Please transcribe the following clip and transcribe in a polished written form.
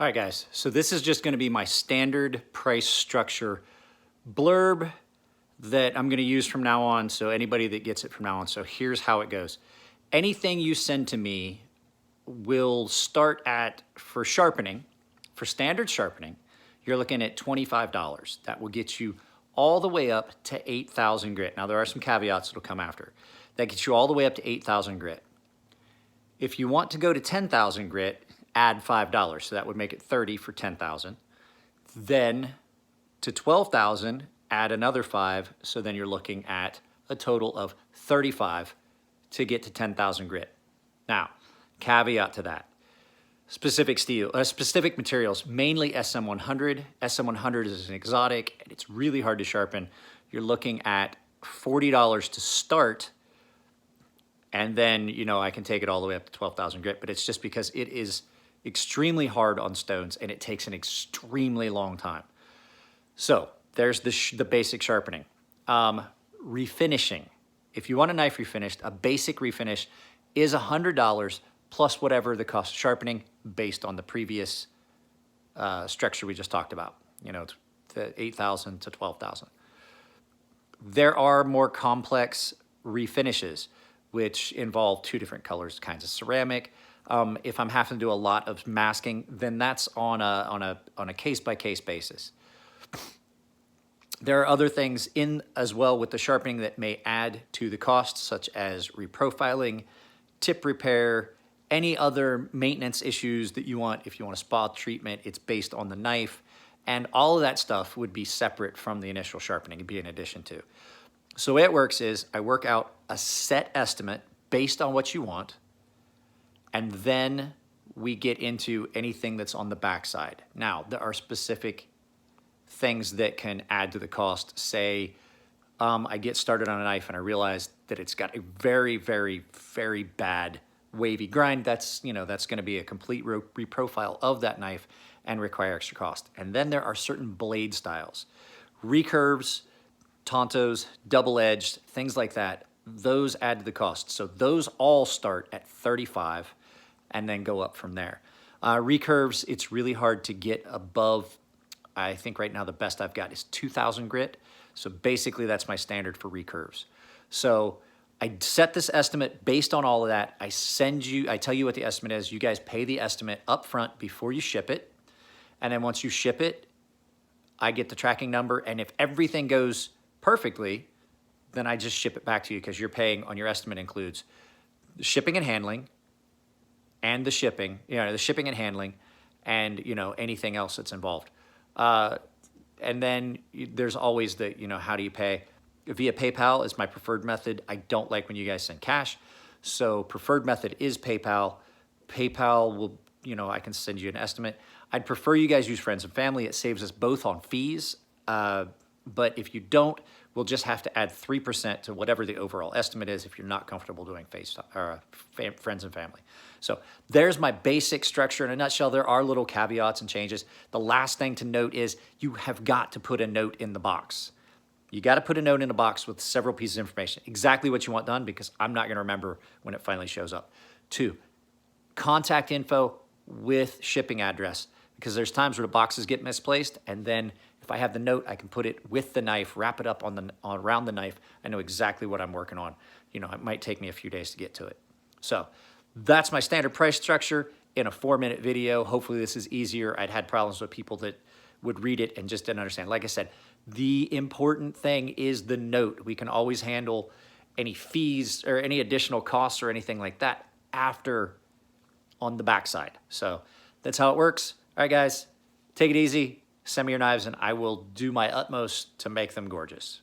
All right, guys, so this is just gonna be my standard price structure blurb that I'm gonna use from now on, so anybody that gets it from now on. So here's how it goes. Anything you send to me will start at, for sharpening, for standard sharpening, you're looking at $25. That will get you all the way up to 8,000 grit. Now there are some caveats that'll come after. That gets you all the way up to 8,000 grit. If you want to go to 10,000 grit, add $5. So that would make it 30 for 10,000. Then to 12,000, add another 5. So then you're looking at a total of 35 to get to 10,000 grit. Now, caveat to that. Specific materials, mainly SM100. SM100 is an exotic, and it's really hard to sharpen. You're looking at $40 to start, and then, you know, I can take it all the way up to 12,000 grit, but it's just because it is extremely hard on stones, and it takes an extremely long time. So there's the basic sharpening. Refinishing. If you want a knife refinished, a basic refinish is $100 plus whatever the cost of sharpening based on the previous structure we just talked about. You know, the 8,000 to 12,000. There are more complex refinishes, which involve two different colors, kinds of ceramic. If I'm having to do a lot of masking, then that's on a case-by-case basis. There are other things in as well with the sharpening that may add to the cost, such as reprofiling, tip repair, any other maintenance issues that you want. If you want a spa treatment, it's based on the knife, and all of that stuff would be separate from the initial sharpening and be in addition to. So the way it works is I work out a set estimate based on what you want, and then we get into anything that's on the backside. Now, there are specific things that can add to the cost. Say, I get started on a knife and I realize that it's got a very, very, very bad wavy grind. That's, you know, that's gonna be a complete reprofile of that knife and require extra cost. And then there are certain blade styles. Recurves, Tontos, double-edged, things like that, those add to the cost. So those all start at 35 and then go up from there. Recurves, it's really hard to get above, I think right now the best I've got is 2,000 grit. So basically that's my standard for recurves. So I set this estimate based on all of that. I tell you what the estimate is. You guys pay the estimate up front before you ship it. And then once you ship it, I get the tracking number. And if everything goes perfectly, then I just ship it back to you because you're paying on your estimate includes the shipping and handling and the shipping, the shipping and handling and, anything else that's involved. And then there's always the, how do you pay? Via PayPal is my preferred method. I don't like when you guys send cash. So preferred method is PayPal. PayPal will, I can send you an estimate. I'd prefer you guys use friends and family. It saves us both on fees. But if you don't, we'll just have to add 3% to whatever the overall estimate is if you're not comfortable doing friends and family. So there's my basic structure in a nutshell. There are little caveats and changes. The last thing to note is you have got to put a note in the box. You got to put a note in a box with several pieces of information, exactly what you want done, because I'm not going to remember when it finally shows up. 2, contact info with shipping address, because there's times where the boxes get misplaced, and then if I have the note, I can put it with the knife, wrap it up around the knife. I know exactly what I'm working on. It might take me a few days to get to it. So that's my standard price structure in a 4-minute video. Hopefully this is easier. I'd had problems with people that would read it and just didn't understand. Like I said, the important thing is the note. We can always handle any fees or any additional costs or anything like that after on the backside. So that's how it works. All right, guys, take it easy. Send me your knives and I will do my utmost to make them gorgeous.